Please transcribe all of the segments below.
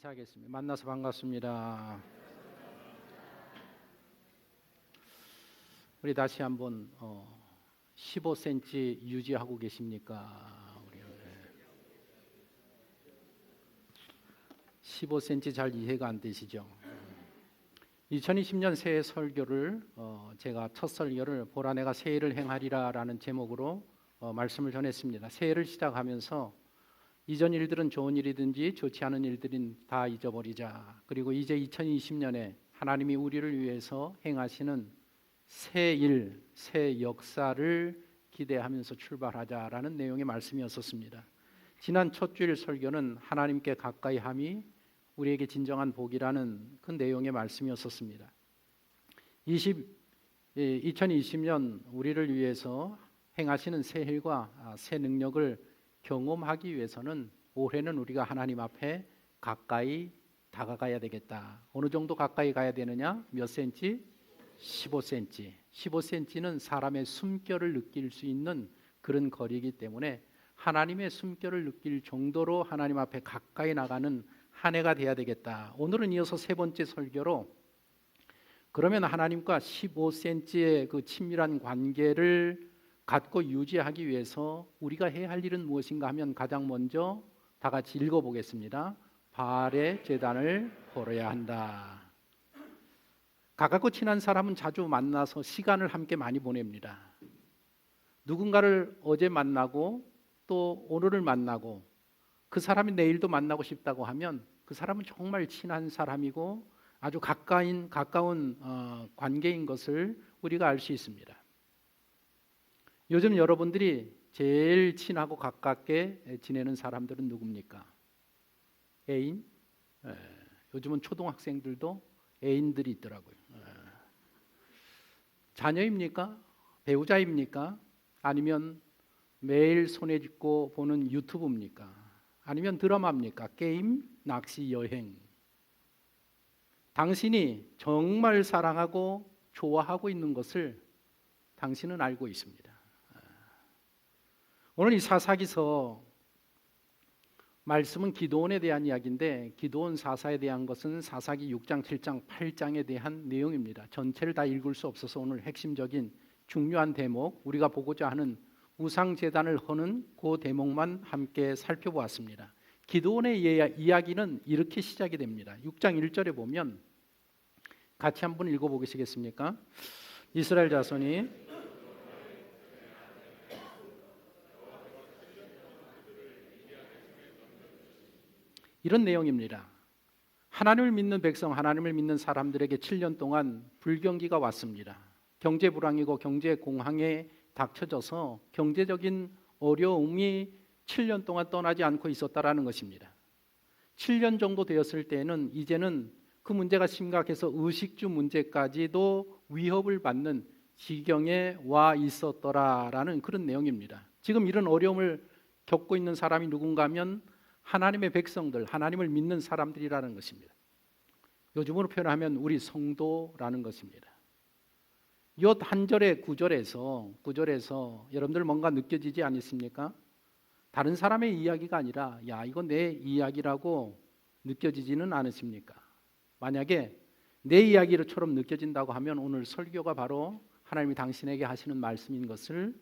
시작하겠습니다. 만나서 반갑습니다. 우리 다시 한번 15cm 유지하고 계십니까? 우리 15cm 잘 이해가 안 되시죠? 2020년 새해 설교를 제가 첫 설교를 보라 내가 새해를 행하리라 라는 제목으로 말씀을 전했습니다. 새해를 시작하면서 이전 일들은 좋은 일이든지 좋지 않은 일들은 다 잊어버리자. 그리고 이제 2020년에 하나님이 우리를 위해서 행하시는 새 일, 새 역사를 기대하면서 출발하자라는 내용의 말씀이었었습니다. 지난 첫 주일 설교는 하나님께 가까이 함이 우리에게 진정한 복이라는 그 내용의 말씀이었었습니다. 2020년 우리를 위해서 행하시는 새 일과 새 능력을 경험하기 위해서는 올해는 우리가 하나님 앞에 가까이 다가가야 되겠다. 어느 정도 가까이 가야 되느냐? 몇 센치? 15cm. 15cm는 사람의 숨결을 느낄 수 있는 그런 거리이기 때문에 하나님의 숨결을 느낄 정도로 하나님 앞에 가까이 나가는 한 해가 돼야 되겠다. 오늘은 이어서 세 번째 설교로 그러면 하나님과 15cm의 그 친밀한 관계를 갖고 유지하기 위해서 우리가 해야 할 일은 무엇인가 하면 가장 먼저 다 같이 읽어보겠습니다. 바알의 제단을 벌어야 한다. 가깝고 친한 사람은 자주 만나서 시간을 함께 많이 보냅니다. 누군가를 어제 만나고 또 오늘을 만나고 그 사람이 내일도 만나고 싶다고 하면 그 사람은 정말 친한 사람이고 아주 가까운 관계인 것을 우리가 알 수 있습니다. 요즘 여러분들이 제일 친하고 가깝게 지내는 사람들은 누굽니까? 애인? 요즘은 초등학생들도 애인들이 있더라고요. 자녀입니까? 배우자입니까? 아니면 매일 손에 쥐고 보는 유튜브입니까? 아니면 드라마입니까? 게임, 낚시, 여행. 당신이 정말 사랑하고 좋아하고 있는 것을 당신은 알고 있습니다. 오늘 이 사사기서 말씀은 기도원에 대한 이야기인데 기도원 사사에 대한 것은 사사기 6장, 7장, 8장에 대한 내용입니다. 전체를 다 읽을 수 없어서 오늘 핵심적인 중요한 대목, 우리가 보고자 하는 우상제단을 허는 그 대목만 함께 살펴보았습니다. 기도원의 이야기는 이렇게 시작이 됩니다. 6장 1절에 보면 같이 한번 읽어보시겠습니까? 이스라엘 자손이 이런 내용입니다. 하나님을 믿는 백성, 하나님을 믿는 사람들에게 7년 동안 불경기가 왔습니다. 경제 불황이고 경제 공황에 닥쳐져서 경제적인 어려움이 7년 동안 떠나지 않고 있었다라는 것입니다. 7년 정도 되었을 때는 이제는 그 문제가 심각해서 의식주 문제까지도 위협을 받는 지경에 와 있었더라라는 그런 내용입니다. 지금 이런 어려움을 겪고 있는 사람이 누군가 하면 하나님의 백성들, 하나님을 믿는 사람들이라는 것입니다. 요즘으로 표현하면 우리 성도라는 것입니다. 이 한 절의 구절에서 여러분들 뭔가 느껴지지 않습니까? 다른 사람의 이야기가 아니라 야 이거 내 이야기라고 느껴지지는 않으십니까? 만약에 내 이야기처럼 느껴진다고 하면 오늘 설교가 바로 하나님이 당신에게 하시는 말씀인 것을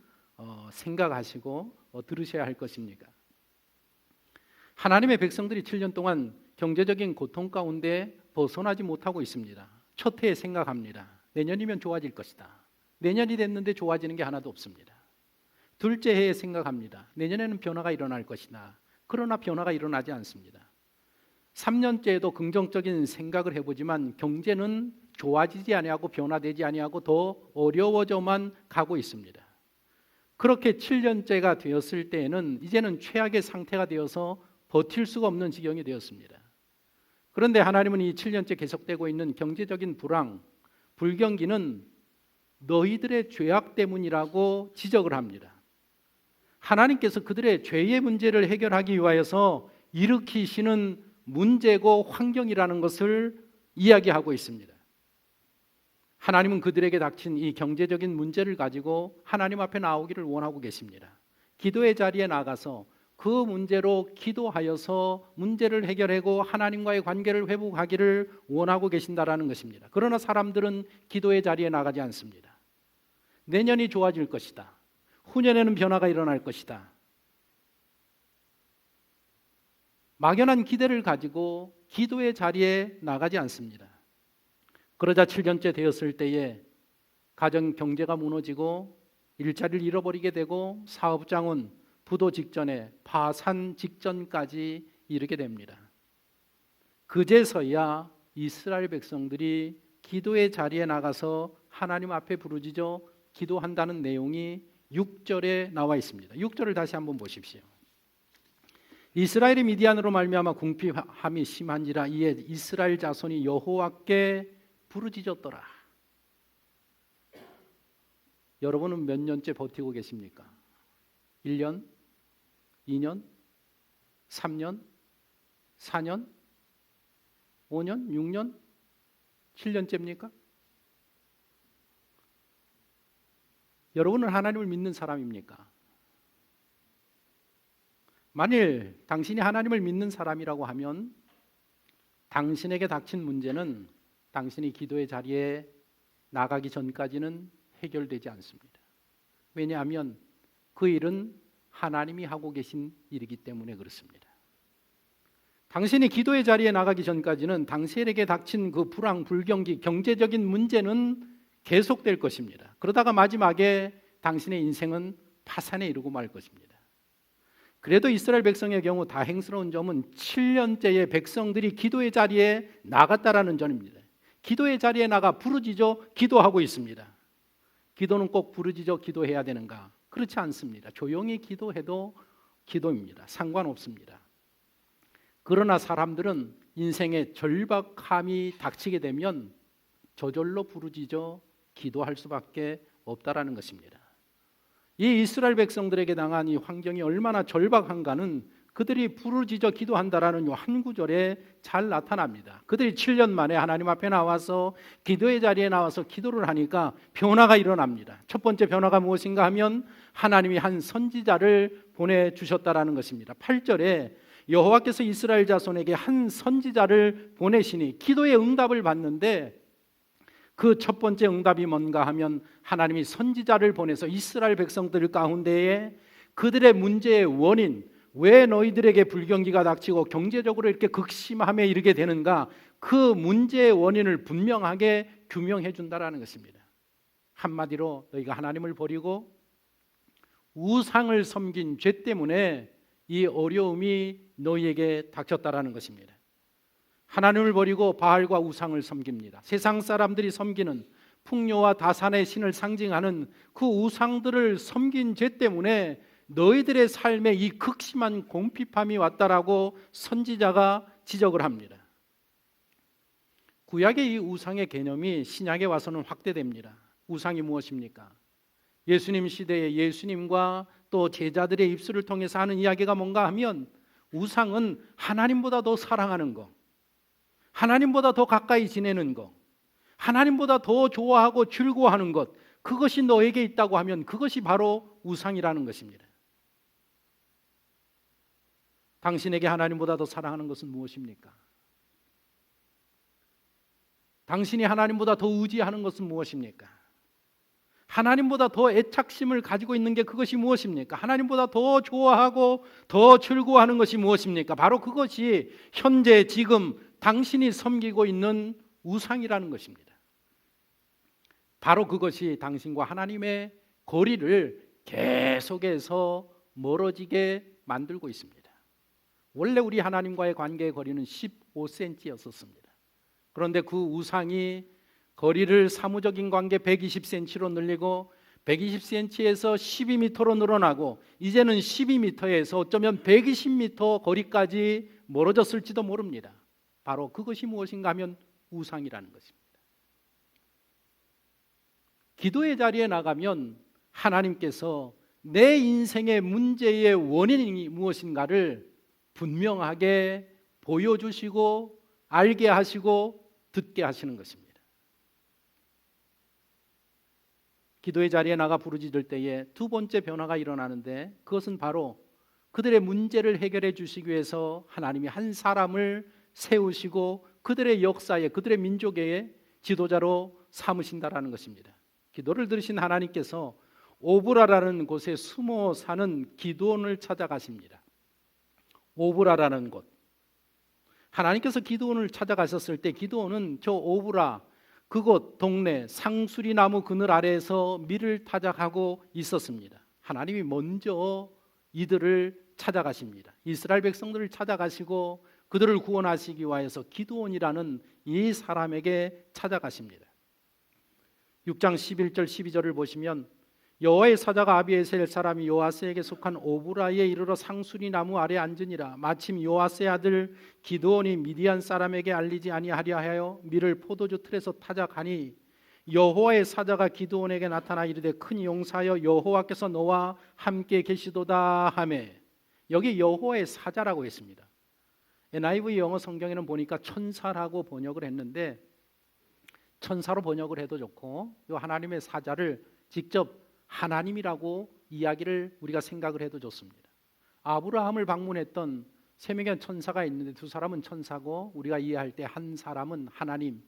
생각하시고 들으셔야 할 것입니까? 하나님의 백성들이 7년 동안 경제적인 고통 가운데 벗어나지 못하고 있습니다. 첫 해에 생각합니다. 내년이면 좋아질 것이다. 내년이 됐는데 좋아지는 게 하나도 없습니다. 둘째 해에 생각합니다. 내년에는 변화가 일어날 것이다. 그러나 변화가 일어나지 않습니다. 3년째에도 긍정적인 생각을 해보지만 경제는 좋아지지 아니하고 변화되지 아니하고 더 어려워져만 가고 있습니다. 그렇게 7년째가 되었을 때에는 이제는 최악의 상태가 되어서 버틸 수가 없는 지경이 되었습니다. 그런데 하나님은 이 7년째 계속되고 있는 경제적인 불황, 불경기는 너희들의 죄악 때문이라고 지적을 합니다. 하나님께서 그들의 죄의 문제를 해결하기 위하여서 일으키시는 문제고 환경이라는 것을 이야기하고 있습니다. 하나님은 그들에게 닥친 이 경제적인 문제를 가지고 하나님 앞에 나오기를 원하고 계십니다. 기도의 자리에 나가서 그 문제로 기도하여서 문제를 해결하고 하나님과의 관계를 회복하기를 원하고 계신다라는 것입니다. 그러나 사람들은 기도의 자리에 나가지 않습니다. 내년이 좋아질 것이다. 후년에는 변화가 일어날 것이다. 막연한 기대를 가지고 기도의 자리에 나가지 않습니다. 그러자 7년째 되었을 때에 가정 경제가 무너지고 일자리를 잃어버리게 되고 사업장은 부도 직전에 파산 직전까지 이르게 됩니다. 그제서야 이스라엘 백성들이 기도의 자리에 나가서 하나님 앞에 부르짖어 기도한다는 내용이 6절에 나와 있습니다. 6절을 다시 한번 보십시오. 이스라엘이 미디안으로 말미암아 궁핍함이 심한지라 이에 이스라엘 자손이 여호와께 부르짖었더라. 여러분은 몇 년째 버티고 계십니까? 1년? 2년? 3년? 4년? 5년? 6년? 7년째입니까? 여러분은 하나님을 믿는 사람입니까? 만일 당신이 하나님을 믿는 사람이라고 하면 당신에게 닥친 문제는 당신이 기도의 자리에 나가기 전까지는 해결되지 않습니다. 왜냐하면 그 일은 하나님이 하고 계신 일이기 때문에 그렇습니다. 당신이 기도의 자리에 나가기 전까지는 당신에게 닥친 그 불황, 불경기, 경제적인 문제는 계속될 것입니다. 그러다가 마지막에 당신의 인생은 파산에 이르고 말 것입니다. 그래도 이스라엘 백성의 경우 다행스러운 점은 7년째의 백성들이 기도의 자리에 나갔다라는 점입니다. 기도의 자리에 나가 부르짖어 기도하고 있습니다. 기도는 꼭 부르짖어 기도해야 되는가? 그렇지 않습니다. 조용히 기도해도 기도입니다. 상관없습니다. 그러나 사람들은 인생의 절박함이 닥치게 되면 저절로 부르짖어 기도할 수밖에 없다라는 것입니다. 이 이스라엘 백성들에게 당한 이 환경이 얼마나 절박한가는 그들이 부르짖어 기도한다라는 한 구절에 잘 나타납니다. 그들이 7년 만에 하나님 앞에 나와서 기도의 자리에 나와서 기도를 하니까 변화가 일어납니다. 첫 번째 변화가 무엇인가 하면 하나님이 한 선지자를 보내주셨다라는 것입니다. 8절에 여호와께서 이스라엘 자손에게 한 선지자를 보내시니 기도의 응답을 받는데 그 첫 번째 응답이 뭔가 하면 하나님이 선지자를 보내서 이스라엘 백성들 가운데에 그들의 문제의 원인, 왜 너희들에게 불경기가 닥치고 경제적으로 이렇게 극심함에 이르게 되는가, 그 문제의 원인을 분명하게 규명해 준다라는 것입니다. 한마디로 너희가 하나님을 버리고 우상을 섬긴 죄 때문에 이 어려움이 너희에게 닥쳤다라는 것입니다. 하나님을 버리고 바알과 우상을 섬깁니다. 세상 사람들이 섬기는 풍요와 다산의 신을 상징하는 그 우상들을 섬긴 죄 때문에 너희들의 삶에 이 극심한 공핍함이 왔다라고 선지자가 지적을 합니다. 구약의 이 우상의 개념이 신약에 와서는 확대됩니다. 우상이 무엇입니까? 예수님 시대에 예수님과 또 제자들의 입술을 통해서 하는 이야기가 뭔가 하면 우상은 하나님보다 더 사랑하는 것, 하나님보다 더 가까이 지내는 것, 하나님보다 더 좋아하고 즐거워하는 것, 그것이 너에게 있다고 하면 그것이 바로 우상이라는 것입니다. 당신에게 하나님보다 더 사랑하는 것은 무엇입니까? 당신이 하나님보다 더 의지하는 것은 무엇입니까? 하나님보다 더 애착심을 가지고 있는 게 그것이 무엇입니까? 하나님보다 더 좋아하고 더 즐거워하는 것이 무엇입니까? 바로 그것이 현재 지금 당신이 섬기고 있는 우상이라는 것입니다. 바로 그것이 당신과 하나님의 거리를 계속해서 멀어지게 만들고 있습니다. 원래 우리 하나님과의 관계의 거리는 15cm였었습니다. 그런데 그 우상이 거리를 사무적인 관계 120cm로 늘리고 120cm에서 12m로 늘어나고 이제는 12m에서 어쩌면 120m 거리까지 멀어졌을지도 모릅니다. 바로 그것이 무엇인가 하면 우상이라는 것입니다. 기도의 자리에 나가면 하나님께서 내 인생의 문제의 원인이 무엇인가를 분명하게 보여주시고 알게 하시고 듣게 하시는 것입니다. 기도의 자리에 나가 부르짖을 때에 두 번째 변화가 일어나는데 그것은 바로 그들의 문제를 해결해 주시기 위해서 하나님이 한 사람을 세우시고 그들의 역사에, 그들의 민족의 지도자로 삼으신다라는 것입니다. 기도를 들으신 하나님께서 오브라라는 곳에 숨어 사는 기드온을 찾아가십니다. 오브라라는 곳, 하나님께서 기드온을 찾아가셨을 때 기드온은 저 오브라 그곳 동네 상수리 나무 그늘 아래에서 밀을 타작하고 있었습니다. 하나님이 먼저 이들을 찾아가십니다. 이스라엘 백성들을 찾아가시고 그들을 구원하시기 위해서 기드온이라는 이 사람에게 찾아가십니다. 6장 11절 12절을 보시면 여호와의 사자가 아비에셀 사람이 요아스에게 속한 오브라에 이르러 상수리 나무 아래 앉으니라. 마침 요아스의 아들 기드온이 미디안 사람에게 알리지 아니하려 하여 밀을 포도주 틀에서 타작하니 여호와의 사자가 기드온에게 나타나 이르되 큰 용사여 여호와께서 너와 함께 계시도다 하매. 여기 여호와의 사자라고 했습니다. NIV 영어 성경에는 보니까 천사라고 번역을 했는데 천사로 번역을 해도 좋고 이 하나님의 사자를 직접 하나님이라고 이야기를 우리가 생각을 해도 좋습니다. 아브라함을 방문했던 세 명의 천사가 있는데 두 사람은 천사고 우리가 이해할 때 한 사람은 하나님,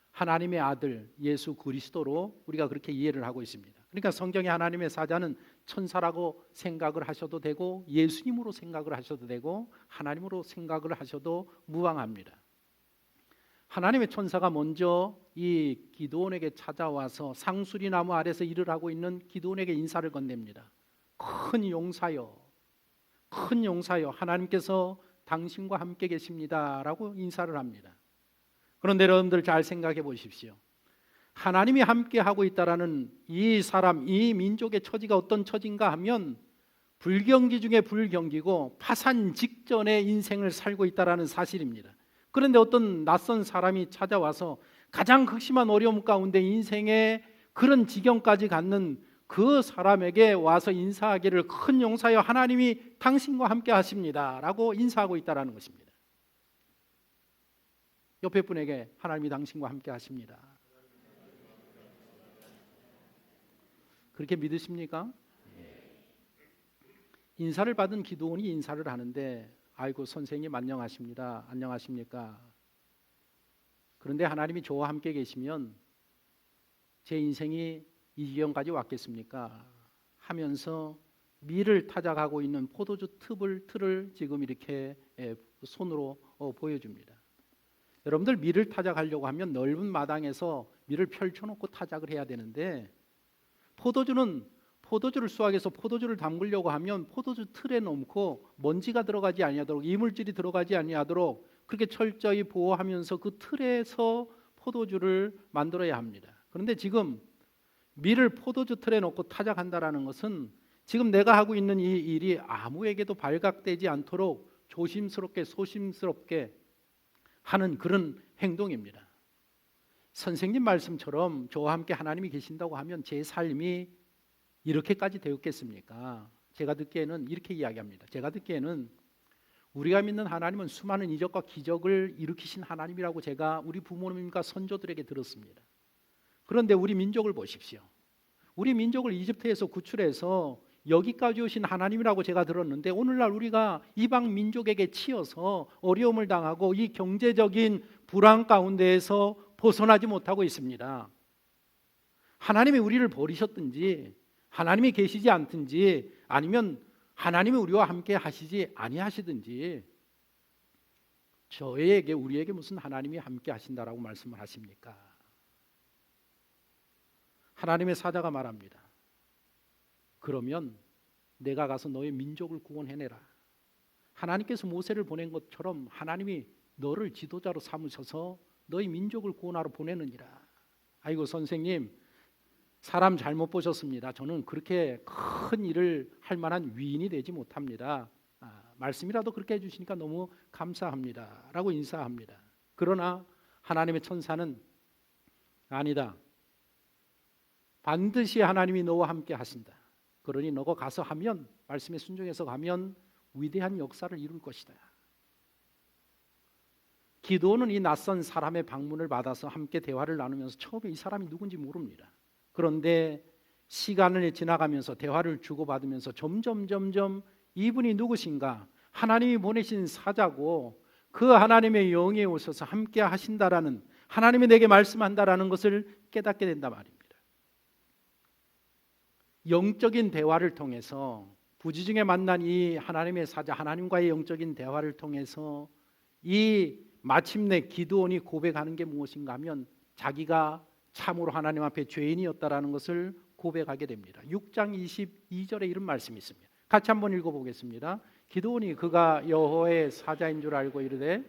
하나님의 아들 예수 그리스도로 우리가 그렇게 이해를 하고 있습니다. 그러니까 성경의 하나님의 사자는 천사라고 생각을 하셔도 되고 예수님으로 생각을 하셔도 되고 하나님으로 생각을 하셔도 무방합니다. 하나님의 천사가 먼저 이 기드온에게 찾아와서 상수리 나무 아래서 일을 하고 있는 기드온에게 인사를 건넵니다. 큰 용사여, 큰 용사여, 하나님께서 당신과 함께 계십니다라고 인사를 합니다. 그런데 여러분들 잘 생각해 보십시오. 하나님이 함께 하고 있다라는 이 사람, 이 민족의 처지가 어떤 처지인가 하면 불경기 중에 불경기고 파산 직전의 인생을 살고 있다라는 사실입니다. 그런데 어떤 낯선 사람이 찾아와서 가장 극심한 어려움 가운데 인생의 그런 지경까지 갖는 그 사람에게 와서 인사하기를 큰 용사여 하나님이 당신과 함께 하십니다 라고 인사하고 있다는 것입니다. 옆에 분에게 하나님이 당신과 함께 하십니다. 그렇게 믿으십니까? 인사를 받은 기드온이 인사를 하는데 아이고 선생님 안녕하십니다. 안녕하십니까? 그런데 하나님이 저와 함께 계시면 제 인생이 이 지경까지 왔겠습니까? 하면서 밀을 타작하고 있는 포도주 틀을 지금 이렇게 손으로 보여줍니다. 여러분들 밀을 타작하려고 하면 넓은 마당에서 밀을 펼쳐놓고 타작을 해야 되는데 포도주를 수확해서 포도주를 담그려고 하면 포도주 틀에 놓고 먼지가 들어가지 아니하도록 이물질이 들어가지 아니하도록 그렇게 철저히 보호하면서 그 틀에서 포도주를 만들어야 합니다. 그런데 지금 밀을 포도주 틀에 놓고 타작한다라는 것은 지금 내가 하고 있는 이 일이 아무에게도 발각되지 않도록 조심스럽게 소심스럽게 하는 그런 행동입니다. 선생님 말씀처럼 저와 함께 하나님이 계신다고 하면 제 삶이 이렇게까지 되었겠습니까? 제가 듣기에는 이렇게 이야기합니다. 제가 듣기에는 우리가 믿는 하나님은 수많은 이적과 기적을 일으키신 하나님이라고 제가 우리 부모님과 선조들에게 들었습니다. 그런데 우리 민족을 보십시오. 우리 민족을 이집트에서 구출해서 여기까지 오신 하나님이라고 제가 들었는데 오늘날 우리가 이방 민족에게 치여서 어려움을 당하고 이 경제적인 불안 가운데에서 벗어나지 못하고 있습니다. 하나님이 우리를 버리셨든지 하나님이 계시지 않든지 아니면 하나님이 우리와 함께 하시지 아니하시든지 저에게 우리에게 무슨 하나님이 함께 하신다라고 말씀을 하십니까? 하나님의 사자가 말합니다. 그러면 내가 가서 너의 민족을 구원해내라. 하나님께서 모세를 보낸 것처럼 하나님이 너를 지도자로 삼으셔서 너희 민족을 구원하러 보내느니라. 아이고 선생님 사람 잘못 보셨습니다. 저는 그렇게 큰 일을 할 만한 위인이 되지 못합니다. 말씀이라도 그렇게 해주시니까 너무 감사합니다 라고 인사합니다. 그러나 하나님의 천사는 아니다. 반드시 하나님이 너와 함께 하신다. 그러니 너가 가서 하면 말씀에 순종해서 가면 위대한 역사를 이룰 것이다. 기드온은 이 낯선 사람의 방문을 받아서 함께 대화를 나누면서 처음에 이 사람이 누군지 모릅니다. 그런데 시간을 지나가면서 대화를 주고받으면서 점점 이분이 누구신가? 하나님이 보내신 사자고 그 하나님의 영에 오셔서 함께 하신다라는, 하나님이 내게 말씀한다라는 것을 깨닫게 된다 말입니다. 영적인 대화를 통해서, 부지중에 만난 이 하나님의 사자, 하나님과의 영적인 대화를 통해서 이 마침내 기드온이 고백하는 게 무엇인가 하면 자기가 참으로 하나님 앞에 죄인이었다라는 것을 고백하게 됩니다. 6장 22절에 이런 말씀이 있습니다. 같이 한번 읽어보겠습니다. 기드온이 그가 여호와의 사자인 줄 알고 이르되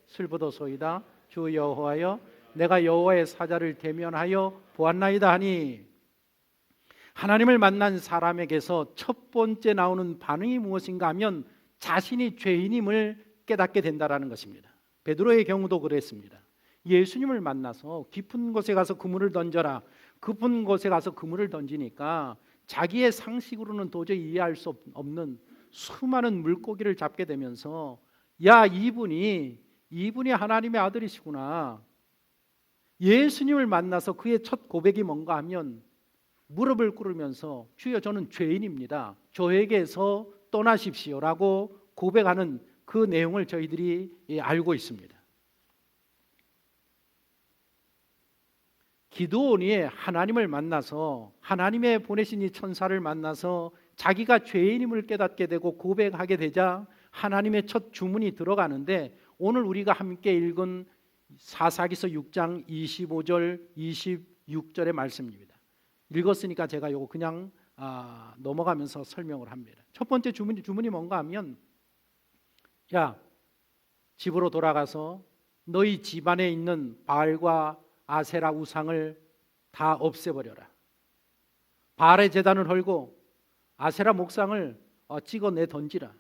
슬프도소이다 주 여호와여 내가 여호와의 사자를 대면하여 보았나이다 하니, 하나님을 만난 사람에게서 첫 번째 나오는 반응이 무엇인가 하면 자신이 죄인임을 깨닫게 된다라는 것입니다. 베드로의 경우도 그랬습니다. 예수님을 만나서 깊은 곳에 가서 그물을 던져라, 깊은 곳에 가서 그물을 던지니까 자기의 상식으로는 도저히 이해할 수 없는 수많은 물고기를 잡게 되면서, 야, 이분이 하나님의 아들이시구나. 예수님을 만나서 그의 첫 고백이 뭔가 하면 무릎을 꿇으면서 주여 저는 죄인입니다, 저에게서 떠나십시오라고 고백하는 그 내용을 저희들이 알고 있습니다. 기드온이 하나님을 만나서, 하나님의 보내신 이 천사를 만나서 자기가 죄인임을 깨닫게 되고 고백하게 되자 하나님의 첫 주문이 들어가는데, 오늘 우리가 함께 읽은 사사기서 6장 25절 26절의 말씀입니다. 읽었으니까 제가 이거 그냥 넘어가면서 설명을 합니다. 첫 번째 주문이 뭔가 하면, 야, 집으로 돌아가서 너희 집안에 있는 바알과 아세라 우상을 다 없애버려라. 바알의 제단을 헐고 아세라 목상을 찍어내 던지라.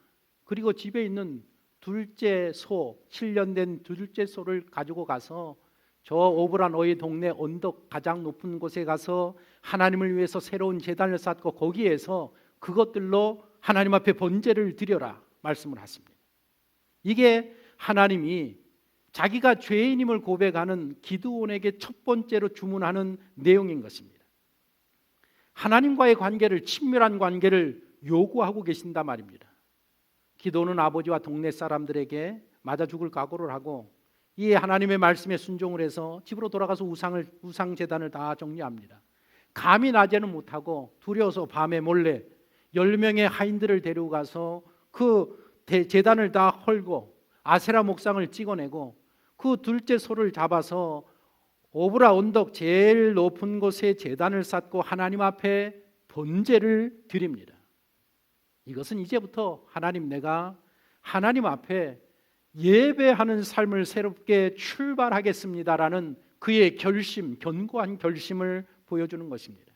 그리고 집에 있는 둘째 소, 7년 된 둘째 소를 가지고 가서 저 오브라 너희 동네 언덕 가장 높은 곳에 가서 하나님을 위해서 새로운 제단을 쌓고 거기에서 그것들로 하나님 앞에 번제를 드려라 말씀을 하십니다. 이게 하나님이 자기가 죄인임을 고백하는 기드온에게 첫 번째로 주문하는 내용인 것입니다. 하나님과의 관계를, 친밀한 관계를 요구하고 계신단 말입니다. 기드온은 아버지와 동네 사람들에게 맞아 죽을 각오를 하고 이 하나님의 말씀에 순종을 해서 집으로 돌아가서 우상 제단을 다 정리합니다. 감히 낮에는 못하고 두려워서 밤에 몰래 10명의 하인들을 데리고 가서 그 제단을 다 헐고 아세라 목상을 찍어내고 그 둘째 소를 잡아서 오브라 언덕 제일 높은 곳에 제단을 쌓고 하나님 앞에 번제를 드립니다. 이것은 이제부터 하나님, 내가 하나님 앞에 예배하는 삶을 새롭게 출발하겠습니다라는 그의 결심, 견고한 결심을 보여주는 것입니다.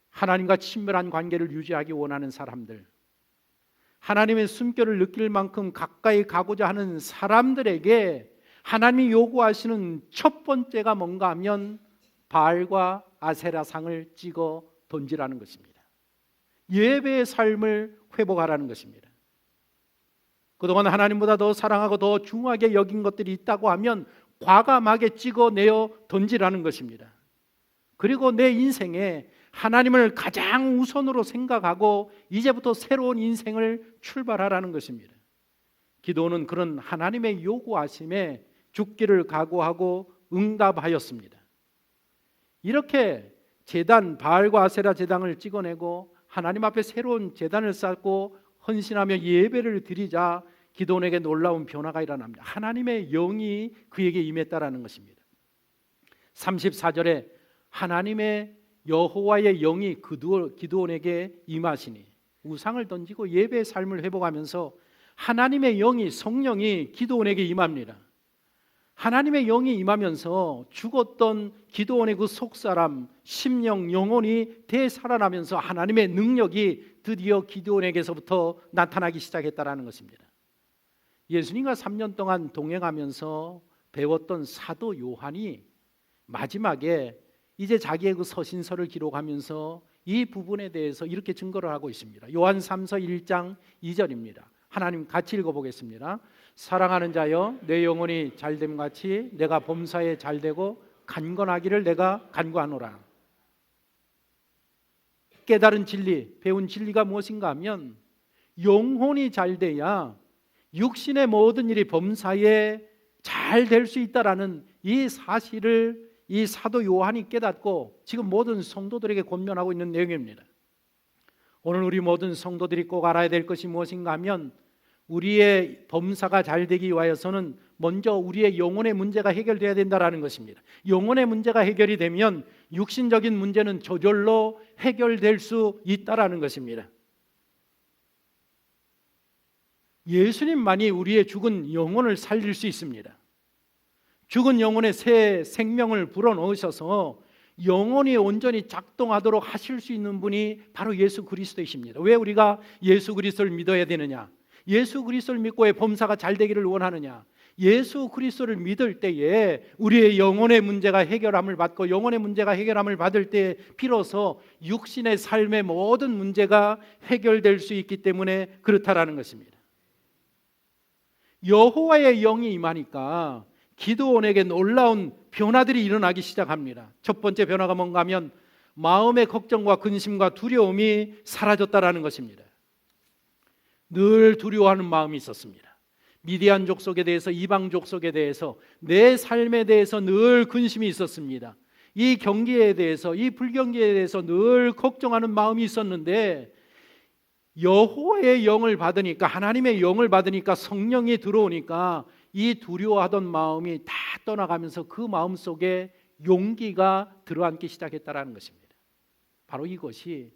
하나님과 친밀한 관계를 유지하기 원하는 사람들, 하나님의 숨결을 느낄 만큼 가까이 가고자 하는 사람들에게 하나님이 요구하시는 첫 번째가 뭔가 하면 바알과 아세라상을 찍어 던지라는 것입니다. 예배의 삶을 회복하라는 것입니다. 그동안 하나님보다 더 사랑하고 더 중요하게 여긴 것들이 있다고 하면 과감하게 찍어내어 던지라는 것입니다. 그리고 내 인생에 하나님을 가장 우선으로 생각하고 이제부터 새로운 인생을 출발하라는 것입니다. 기도는 그런 하나님의 요구하심에 죽기를 각오하고 응답하였습니다. 이렇게 제단, 바알과 아세라 제단을 찍어내고 하나님 앞에 새로운 제단을 쌓고 헌신하며 예배를 드리자 기드온에게 놀라운 변화가 일어납니다. 하나님의 영이 그에게 임했다라는 것입니다. 34절에 하나님의 여호와의 영이 기드온에게 임하시니, 우상을 던지고 예배의 삶을 회복하면서 하나님의 영이, 성령이 기드온에게 임합니다. 하나님의 영이 임하면서 죽었던 기드온의 그 속사람, 심령, 영혼이 되살아나면서 하나님의 능력이 드디어 기드온에게서부터 나타나기 시작했다는 것입니다. 예수님과 3년 동안 동행하면서 배웠던 사도 요한이 마지막에 이제 자기의 그 서신서를 기록하면서 이 부분에 대해서 이렇게 증거를 하고 있습니다. 요한 3서 1장 2절입니다. 하나님 같이 읽어보겠습니다. 사랑하는 자여, 내 영혼이 잘됨 같이 내가 범사에 잘되고 간건하기를 내가 간구하노라. 깨달은 진리, 배운 진리가 무엇인가 하면 영혼이 잘 돼야 육신의 모든 일이 범사에 잘 될 수 있다라는 이 사실을 이 사도 요한이 깨닫고 지금 모든 성도들에게 권면하고 있는 내용입니다. 오늘 우리 모든 성도들이 꼭 알아야 될 것이 무엇인가 하면 우리의 범사가 잘 되기 위하여서는 먼저 우리의 영혼의 문제가 해결돼야 된다는 것입니다. 영혼의 문제가 해결이 되면 육신적인 문제는 저절로 해결될 수 있다는 것입니다. 예수님만이 우리의 죽은 영혼을 살릴 수 있습니다. 죽은 영혼에 새 생명을 불어넣으셔서 영혼이 온전히 작동하도록 하실 수 있는 분이 바로 예수 그리스도이십니다. 왜 우리가 예수 그리스도를 믿어야 되느냐? 예수 그리스도를 믿고의 범사가 잘 되기를 원하느냐? 예수 그리스도를 믿을 때에 우리의 영혼의 문제가 해결함을 받고 영혼의 문제가 해결함을 받을 때 비로소 육신의 삶의 모든 문제가 해결될 수 있기 때문에 그렇다라는 것입니다. 여호와의 영이 임하니까 기드온에게 놀라운 변화들이 일어나기 시작합니다. 첫 번째 변화가 뭔가 하면 마음의 걱정과 근심과 두려움이 사라졌다라는 것입니다. 늘 두려워하는 마음이 있었습니다. 미디안 족속에 대해서, 이방 족속에 대해서, 내 삶에 대해서 늘 근심이 있었습니다. 이 경기에 대해서, 이 불경기에 대해서 늘 걱정하는 마음이 있었는데 여호와의 영을 받으니까, 하나님의 영을 받으니까, 성령이 들어오니까 이 두려워하던 마음이 다 떠나가면서 그 마음 속에 용기가 들어앉기 시작했다는 것입니다. 바로 이것이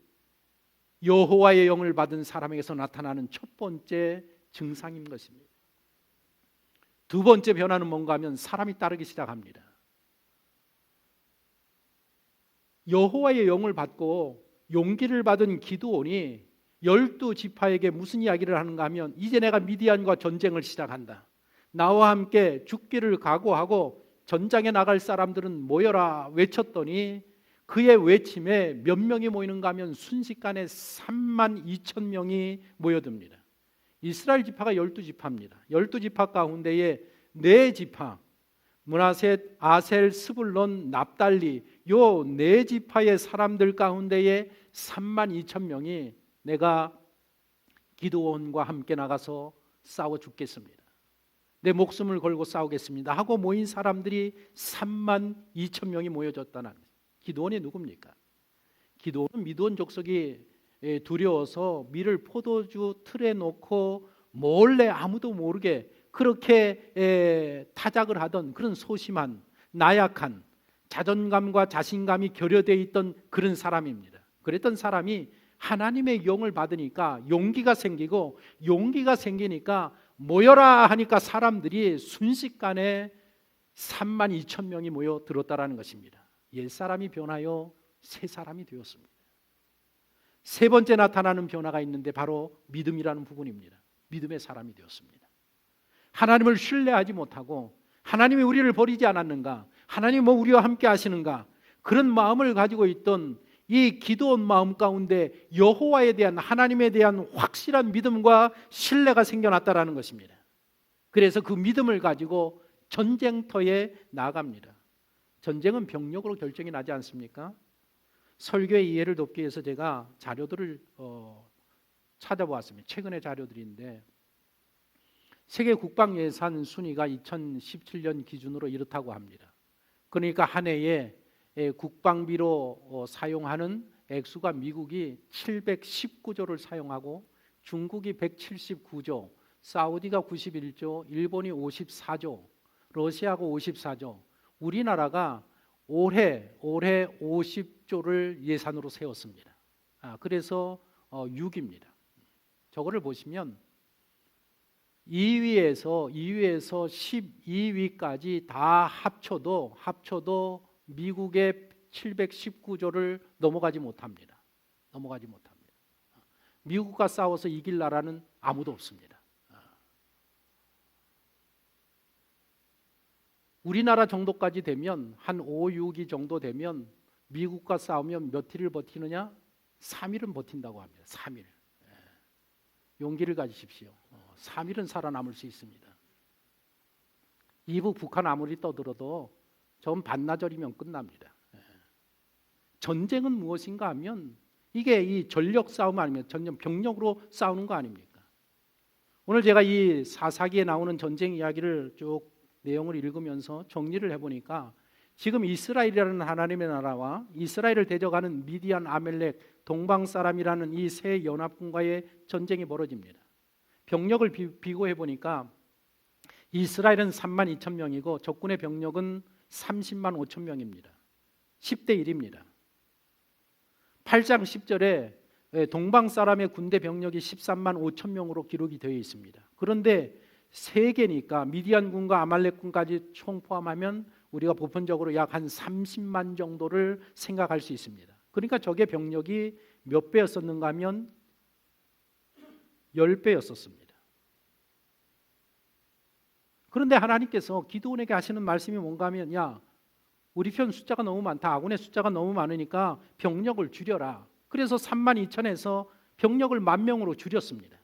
여호와의 영을 받은 사람에게서 나타나는 첫 번째 증상인 것입니다. 두 번째 변화는 뭔가 하면 사람이 따르기 시작합니다. 여호와의 영을 받고 용기를 받은 기드온이 12지파에게 무슨 이야기를 하는가 하면 이제 내가 미디안과 전쟁을 시작한다. 나와 함께 죽기를 각오하고 전장에 나갈 사람들은 모여라 외쳤더니 그의 외침에 몇 명이 모이는가 하면 순식간에 32,000명이 모여듭니다. 이스라엘 지파가 12지파입니다. 12지파 가운데에 4지파, 므낫셋, 아셀, 스불론, 납달리 요 4지파의 사람들 가운데에 32,000명이 내가 기드온과 함께 나가서 싸워 죽겠습니다. 내 목숨을 걸고 싸우겠습니다 하고 모인 사람들이 32,000명이 모여졌다는 거예요. 기드온이 누굽니까? 기드온은 미드온 족속이 두려워서 밀을 포도주 틀에 놓고 몰래 아무도 모르게 그렇게 타작을 하던 그런 소심한, 나약한, 자존감과 자신감이 결여되어 있던 그런 사람입니다. 그랬던 사람이 하나님의 영을 받으니까 용기가 생기고, 용기가 생기니까 모여라 하니까 사람들이 순식간에 32,000명이 모여들었다는 것입니다. 옛사람이 변하여 새사람이 되었습니다. 세 번째 나타나는 변화가 있는데 바로 믿음이라는 부분입니다. 믿음의 사람이 되었습니다. 하나님을 신뢰하지 못하고 하나님이 우리를 버리지 않았는가, 하나님이 우리와 함께 하시는가, 그런 마음을 가지고 있던 이 기드온 마음 가운데 여호와에 대한, 하나님에 대한 확실한 믿음과 신뢰가 생겨났다는 것입니다. 그래서 그 믿음을 가지고 전쟁터에 나아갑니다. 전쟁은 병력으로 결정이 나지 않습니까? 설교의 이해를 돕기 위해서 제가 자료들을 찾아보았습니다. 최근의 자료들인데 세계 국방 예산 순위가 2017년 기준으로 이렇다고 합니다. 그러니까 한 해에 국방비로 사용하는 액수가 미국이 719조를 사용하고 중국이 179조, 사우디가 91조, 일본이 54조, 러시아가 54조, 우리나라가 올해 50조를 예산으로 세웠습니다. 그래서 6입니다. 저거를 보시면 2위에서 12위까지 다 합쳐도 미국의 719조를 넘어가지 못합니다. 미국과 싸워서 이길 나라는 아무도 없습니다. 우리나라 정도까지 되면 한 5, 6위 정도 되면 미국과 싸우면 몇 일을 버티느냐? 3일은 버틴다고 합니다. 3일. 용기를 가지십시오. 3일은 살아남을 수 있습니다. 이북 북한 아무리 떠들어도 전 반나절이면 끝납니다. 전쟁은 무엇인가 하면 이게 이 전력 싸움 아니면 전쟁 병력으로 싸우는 거 아닙니까? 오늘 제가 이 사사기에 나오는 전쟁 이야기를 쭉 내용을 읽으면서 정리를 해보니까 지금 이스라엘이라는 하나님의 나라와 이스라엘을 대적하는 미디안, 아멜렉, 동방 사람이라는 이 세 연합군과의 전쟁이 벌어집니다. 병력을 비교해 보니까 이스라엘은 3만 2천 명이고 적군의 병력은 30만 5천 명입니다. 10대 1입니다. 8장 10절에 동방 사람의 군대 병력이 13만 5천 명으로 기록이 되어 있습니다. 그런데 세 개니까 미디안군과 아말렉군까지 총 포함하면 우리가 보편적으로 약 한 30만 정도를 생각할 수 있습니다. 그러니까 적의 병력이 몇 배였었는가 하면 10배였었습니다. 그런데 하나님께서 기드온에게 하시는 말씀이 뭔가 하면 야, 우리 편 숫자가 너무 많다. 아군의 숫자가 너무 많으니까 병력을 줄여라. 그래서 3만 2천에서 병력을 10,000명으로 줄였습니다.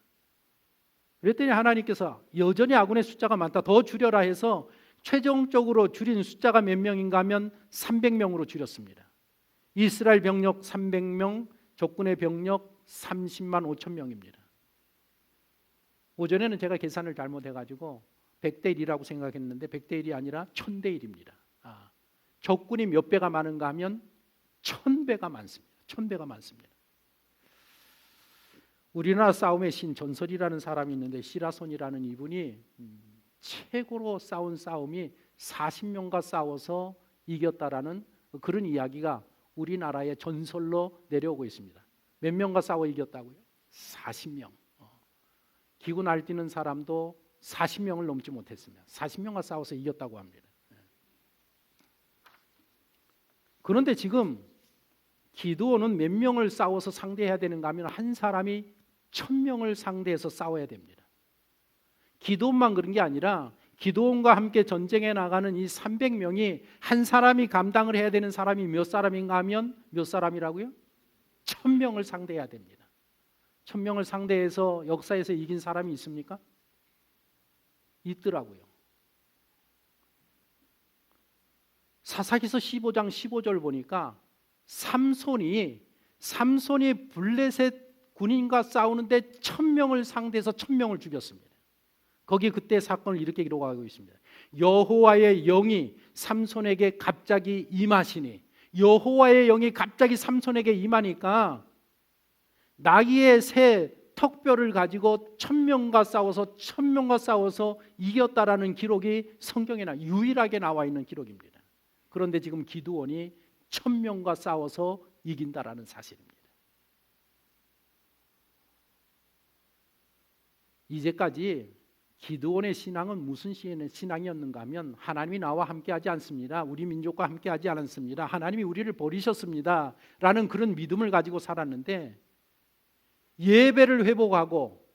그랬더니 하나님께서 여전히 아군의 숫자가 많다. 더 줄여라 해서 최종적으로 줄인 숫자가 몇 명인가 하면 300명으로 줄였습니다. 이스라엘 병력 300명, 적군의 병력 30만 5천 명입니다. 오전에는 제가 계산을 잘못해가지고 100대 1이라고 생각했는데 100대 1이 아니라 1000대 1입니다. 적군이 몇 배가 많은가 하면 1000배가 많습니다. 1000배가 많습니다. 우리나라 싸움의 신 전설이라는 사람이 있는데 시라손이라는 이분이 최고로 싸운 싸움이 40명과 싸워서 이겼다라는 그런 이야기가 우리나라의 전설로 내려오고 있습니다. 몇 명과 싸워 이겼다고요? 40명. 기구 날뛰는 사람도 40명을 넘지 못했습니다. 40명과 싸워서 이겼다고 합니다. 그런데 지금 기드온은 몇 명을 싸워서 상대해야 되는가 하면 한 사람이 1000명을 상대해서 싸워야 됩니다. 기드온만 그런 게 아니라 기드온과 함께 전쟁에 나가는 이 300명이 한 사람이 감당을 해야 되는 사람이 몇 사람인가 하면 몇 사람이라고요? 1000명을 상대해야 됩니다. 1000명을 상대해서 역사에서 이긴 사람이 있습니까? 있더라고요. 사사기서 15장 15절 보니까 삼손이 블레셋 군인과 싸우는데 1000명을 상대해서 1000명을 죽였습니다. 거기 그때 사건을 이렇게 기록하고 있습니다. 여호와의 영이 삼손에게 갑자기 임하시니, 여호와의 영이 갑자기 삼손에게 임하니까 나귀의 새 턱뼈를 가지고 1000명과 싸워서 이겼다라는 기록이 성경에 유일하게 나와 있는 기록입니다. 그런데 지금 기드온이 1000명과 싸워서 이긴다라는 사실입니다. 이제까지 기드온의 신앙은 무슨 신앙이었는가 하면 하나님이 나와 함께하지 않습니다. 우리 민족과 함께하지 않았습니다. 하나님이 우리를 버리셨습니다. 라는 그런 믿음을 가지고 살았는데 예배를 회복하고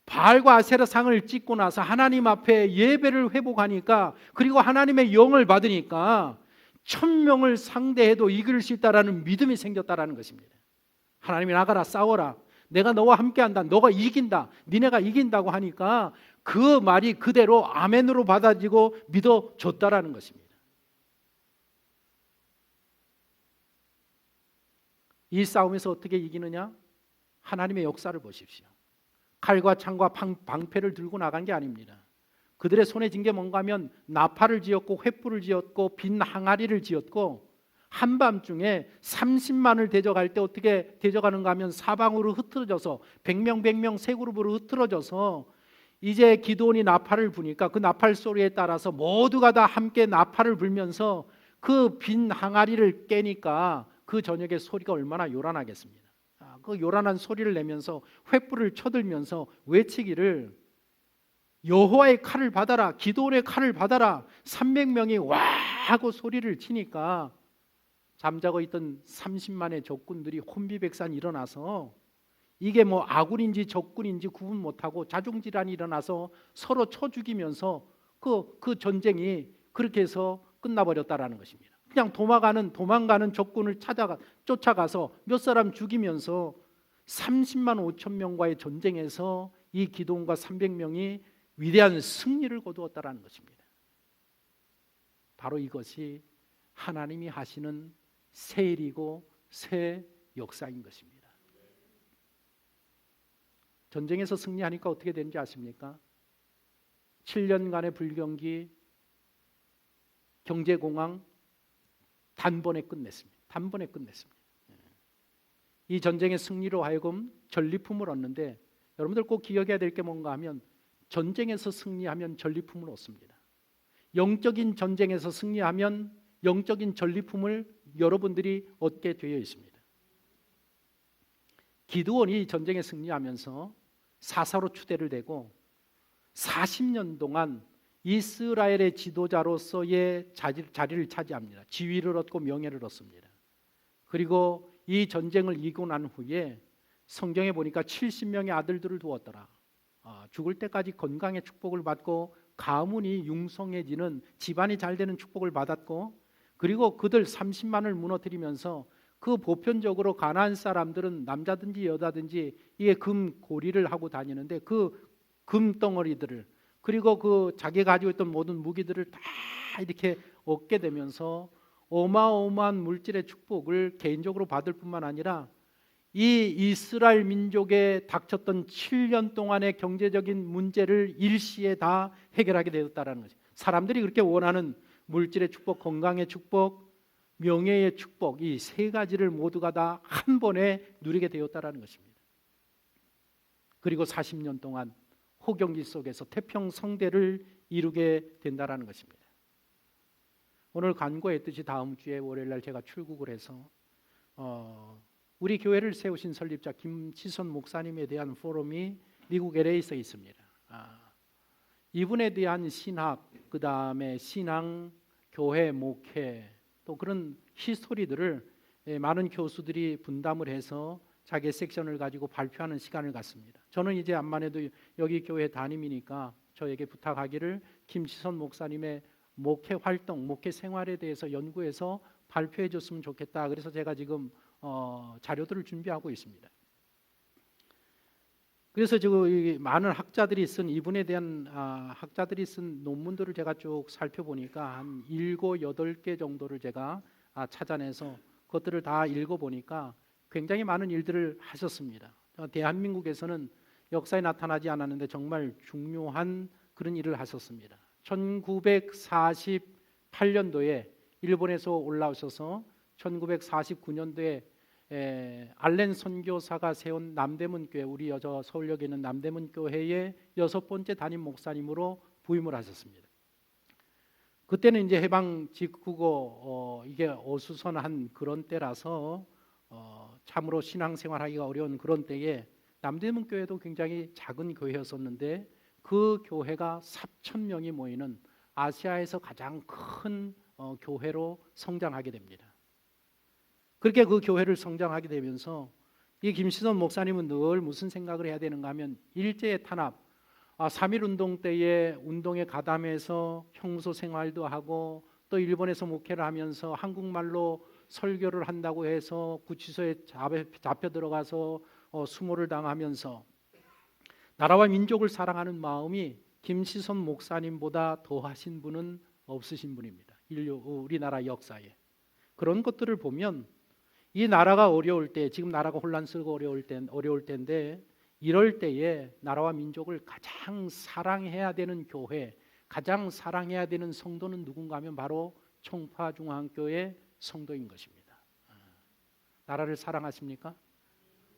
바알과 아세라 상을 찍고 나서 하나님 앞에 예배를 회복하니까 그리고 하나님의 영을 받으니까 1000명을 상대해도 이길 수 있다라는 믿음이 생겼다라는 것입니다. 하나님이 나가라 싸워라. 내가 너와 함께한다. 너가 이긴다. 니네가 이긴다고 하니까 그 말이 그대로 아멘으로 받아지고 믿어졌다라는 것입니다. 이 싸움에서 어떻게 이기느냐? 하나님의 역사를 보십시오. 칼과 창과 방패를 들고 나간 게 아닙니다. 그들의 손에 쥔 게 뭔가 하면 나팔을 지었고 횃불을 지었고 빈 항아리를 지었고 한밤중에 30만을 대적할 때 어떻게 대적하는가 하면 사방으로 흩어져서 100명 세 그룹으로 흩어져서 이제 기드온이 나팔을 부니까 그 나팔 소리에 따라서 모두가 다 함께 나팔을 불면서 그 빈 항아리를 깨니까 그 저녁에 소리가 얼마나 요란하겠습니다. 그 요란한 소리를 내면서 횃불을 쳐들면서 외치기를 여호와의 칼을 받아라, 기드온의 칼을 받아라. 300명이 와 하고 소리를 치니까 잠자고 있던 30만의 적군들이 혼비백산 일어나서 이게 뭐 아군인지 적군인지 구분 못하고 자중질환이 일어나서 서로 쳐 죽이면서 그 전쟁이 그렇게 해서 끝나버렸다라는 것입니다. 그냥 도망가는 적군을 쫓아가서 몇 사람 죽이면서 30만 5천 명과의 전쟁에서 이 기드온과 300명이 위대한 승리를 거두었다라는 것입니다. 바로 이것이 하나님이 하시는 새 일이고 새 역사인 것입니다. 전쟁에서 승리하니까 어떻게 되는지 아십니까? 7년간의 불경기, 경제공황 단번에 끝냈습니다. 단번에 끝냈습니다. 이 전쟁의 승리로 하여금 전리품을 얻는데, 여러분들 꼭 기억해야 될 게 뭔가 하면 전쟁에서 승리하면 전리품을 얻습니다. 영적인 전쟁에서 승리하면 영적인 전리품을 여러분들이 얻게 되어 있습니다. 기드온이 전쟁에 승리하면서 사사로 추대를 되고 40년 동안 이스라엘의 지도자로서의 자리를 차지합니다. 지위를 얻고 명예를 얻습니다. 그리고 이 전쟁을 이기고 난 후에 성경에 보니까 70명의 아들들을 두었더라. 죽을 때까지 건강의 축복을 받고 가문이 융성해지는, 집안이 잘 되는 축복을 받았고, 그리고 그들 30만을 무너뜨리면서 그 보편적으로 가나안 사람들은 남자든지 여자든지 이게 금 고리를 하고 다니는데 그 금덩어리들을, 그리고 그 자기가 가지고 있던 모든 무기들을 다 이렇게 얻게 되면서 어마어마한 물질의 축복을 개인적으로 받을 뿐만 아니라 이 이스라엘 민족에 닥쳤던 7년 동안의 경제적인 문제를 일시에 다 해결하게 되었다는 거죠. 사람들이 그렇게 원하는 물질의 축복, 건강의 축복, 명예의 축복, 이 세 가지를 모두가 다 한 번에 누리게 되었다는 것입니다. 그리고 40년 동안 호경기 속에서 태평성대를 이루게 된다는 것입니다. 오늘 간구했듯이 다음 주에 월요일날 제가 출국을 해서 우리 교회를 세우신 설립자 김치선 목사님에 대한 포럼이 미국 LA에서 있습니다. 이분에 대한 신학, 그 다음에 신앙, 교회, 목회, 또 그런 히스토리들을 많은 교수들이 분담을 해서 자기 섹션을 가지고 발표하는 시간을 갖습니다. 저는 이제 암만 해도 여기 교회 담임이니까 저에게 부탁하기를 김치선 목사님의 목회 활동, 목회 생활에 대해서 연구해서 발표해 줬으면 좋겠다. 그래서 제가 지금 자료들을 준비하고 있습니다. 그래서 지금 많은 학자들이 쓴, 이분에 대한 학자들이 쓴 논문들을 제가 쭉 살펴보니까 한 7, 8개 정도를 제가 찾아내서 그것들을 다 읽어보니까 굉장히 많은 일들을 하셨습니다. 대한민국에서는 역사에 나타나지 않았는데 정말 중요한 그런 일을 하셨습니다. 1948년도에 일본에서 올라오셔서 1949년도에 알렌 선교사가 세운 남대문 교회, 우리 서울역에 있는 남대문 교회의 6번째 담임 목사님으로 부임을 하셨습니다. 그때는 이제 해방 직후고 이게 어수선한 그런 때라서 참으로 신앙생활하기가 어려운 그런 때에 남대문 교회도 굉장히 작은 교회였었는데 그 교회가 4,000명이 모이는 아시아에서 가장 큰 교회로 성장하게 됩니다. 그렇게 그 교회를 성장하게 되면서 이 김시선 목사님은 늘 무슨 생각을 해야 되는가 하면 일제의 탄압, 3.1운동 때에 운동에 가담해서 평소 생활도 하고 또 일본에서 목회를 하면서 한국말로 설교를 한다고 해서 구치소에 잡혀 들어가서 수모를 당하면서 나라와 민족을 사랑하는 마음이 김시선 목사님보다 더하신 분은 없으신 분입니다. 우리나라 역사에. 그런 것들을 보면 이 나라가 어려울 때, 지금 나라가 혼란스럽고 어려울 때인데 이럴 때에 나라와 민족을 가장 사랑해야 되는 교회, 가장 사랑해야 되는 성도는 누군가 하면 바로 청파중앙교회 성도인 것입니다. 나라를 사랑하십니까?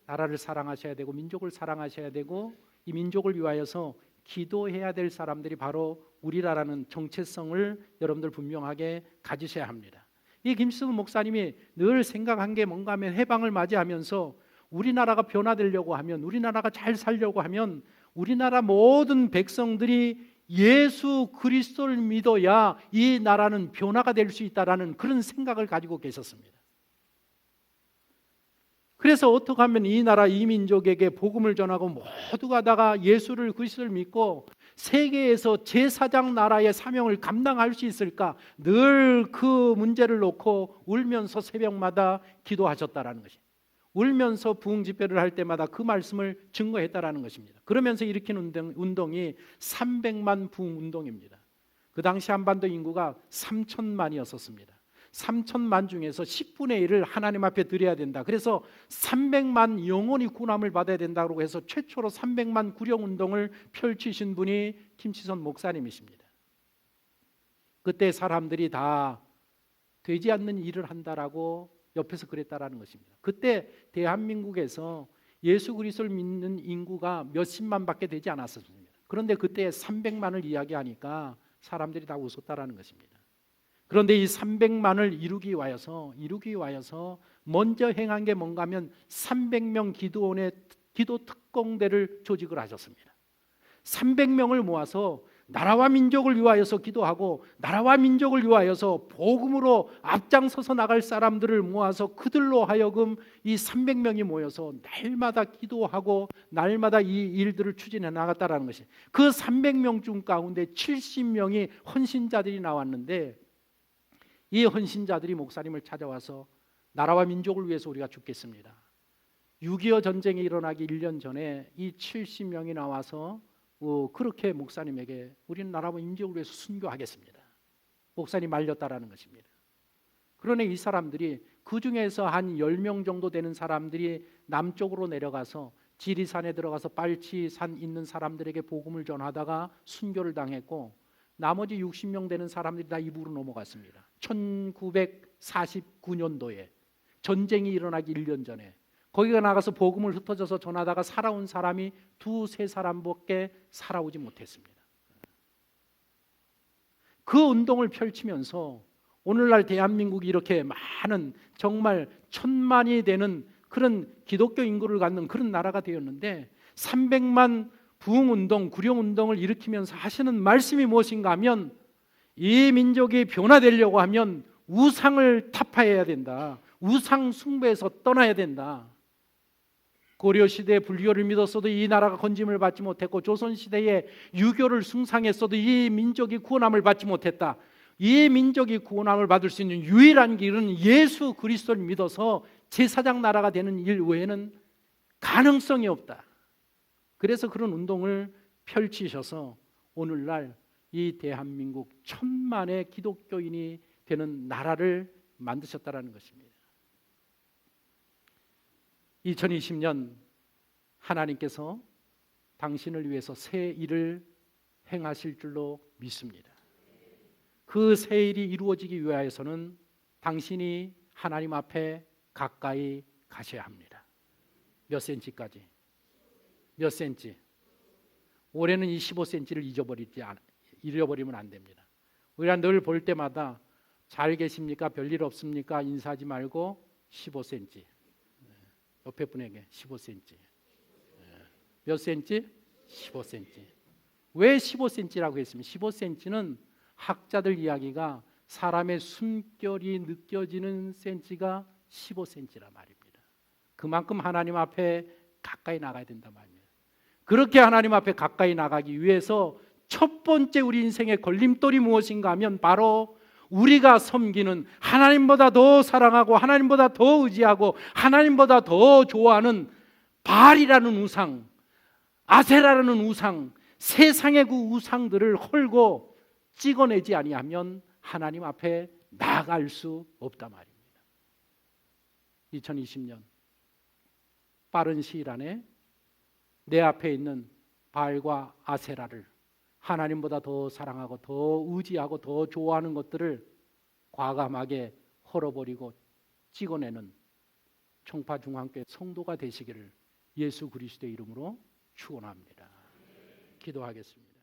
나라를 사랑하셔야 되고 민족을 사랑하셔야 되고 이 민족을 위하여서 기도해야 될 사람들이 바로 우리라라는 정체성을 여러분들 분명하게 가지셔야 합니다. 이 김시선 목사님이 늘 생각한 게 뭔가 하면 해방을 맞이하면서 우리나라가 변화되려고 하면, 우리나라가 잘 살려고 하면 우리나라 모든 백성들이 예수 그리스도를 믿어야 이 나라는 변화가 될 수 있다라는 그런 생각을 가지고 계셨습니다. 그래서 어떻게 하면 이 나라 이 민족에게 복음을 전하고 모두가 다가 예수를 그리스도를 믿고 세계에서 제4장 나라의 사명을 감당할 수 있을까? 늘 그 문제를 놓고 울면서 새벽마다 기도하셨다라는 것이. 울면서 부흥 집회를 할 때마다 그 말씀을 증거했다라는 것입니다. 그러면서 일으킨 운동이 300만 부흥 운동입니다. 그 당시 한반도 인구가 3천만이었습니다. 3천만 중에서 10분의 1을 하나님 앞에 드려야 된다. 그래서 300만 영혼이 구원함을 받아야 된다고 해서 최초로 300만 구령운동을 펼치신 분이 김치선 목사님이십니다. 그때 사람들이 다 되지 않는 일을 한다라고 옆에서 그랬다라는 것입니다. 그때 대한민국에서 예수 그리스도를 믿는 인구가 몇십만밖에 되지 않았습니다. 그런데 그때 300만을 이야기하니까 사람들이 다 웃었다라는 것입니다. 그런데 이 300만을 이루기 위하여서 먼저 행한 게 뭔가 하면 300명 기도원의 기도 특공대를 조직을 하셨습니다. 300명을 모아서 나라와 민족을 위하여서 기도하고 나라와 민족을 위하여서 복음으로 앞장서서 나갈 사람들을 모아서 그들로 하여금 이 300명이 모여서 날마다 기도하고 날마다 이 일들을 추진해 나갔다라는 것이, 그 300명 중 가운데 70명이 헌신자들이 나왔는데, 이 헌신자들이 목사님을 찾아와서 나라와 민족을 위해서 우리가 죽겠습니다. 6.25 전쟁이 일어나기 1년 전에 이 70명이 나와서 그렇게 목사님에게 우리는 나라와 민족을 위해서 순교하겠습니다. 목사님 말렸다라는 것입니다. 그러나 이 사람들이 그 중에서 한 10명 정도 되는 사람들이 남쪽으로 내려가서 지리산에 들어가서 빨치산 있는 사람들에게 복음을 전하다가 순교를 당했고, 나머지 60명 되는 사람들이 다 이북으로 넘어갔습니다. 1949년도에 전쟁이 일어나기 1년 전에 거기가 나가서 복음을 흩어져서 전하다가 살아온 사람이 2-3 사람밖에 살아오지 못했습니다. 그 운동을 펼치면서 오늘날 대한민국이 이렇게 많은, 정말 1000만이 되는 그런 기독교 인구를 갖는 그런 나라가 되었는데, 300만 부흥운동, 구령운동을 일으키면서 하시는 말씀이 무엇인가 하면, 이 민족이 변화되려고 하면 우상을 타파해야 된다. 우상 숭배에서 떠나야 된다. 고려시대에 불교를 믿었어도 이 나라가 건짐을 받지 못했고, 조선시대에 유교를 숭상했어도 이 민족이 구원함을 받지 못했다. 이 민족이 구원함을 받을 수 있는 유일한 길은 예수 그리스도를 믿어서 제사장 나라가 되는 일 외에는 가능성이 없다. 그래서 그런 운동을 펼치셔서 오늘날 이 대한민국 1000만의 기독교인이 되는 나라를 만드셨다는 것입니다. 2020년 하나님께서 당신을 위해서 새 일을 행하실 줄로 믿습니다. 그 새 일이 이루어지기 위하여서는 당신이 하나님 앞에 가까이 가셔야 합니다. 몇 센치까지? 몇 센치? 올해는 이 15cm를 잃어버리면 안 됩니다. 우리가 늘 볼 때마다 잘 계십니까? 별일 없습니까? 인사하지 말고 15cm. 옆에 분에게 15cm. 몇 cm? 15cm. 왜 15cm라고 했습니까? 15cm는 학자들 이야기가 사람의 숨결이 느껴지는 센치가 15cm라 말입니다. 그만큼 하나님 앞에 가까이 나가야 된단 말입니다. 그렇게 하나님 앞에 가까이 나가기 위해서 첫 번째 우리 인생의 걸림돌이 무엇인가 하면 바로 우리가 섬기는, 하나님보다 더 사랑하고 하나님보다 더 의지하고 하나님보다 더 좋아하는 바알이라는 우상, 아세라라는 우상, 세상의 그 우상들을 헐고 찍어내지 아니하면 하나님 앞에 나아갈 수 없단 말입니다. 2020년 빠른 시일 안에 내 앞에 있는 바알과 아세라를, 하나님보다 더 사랑하고 더 의지하고 더 좋아하는 것들을 과감하게 헐어버리고 찍어내는 청파중앙교회 성도가 되시기를 예수 그리스도의 이름으로 축원합니다. 기도하겠습니다.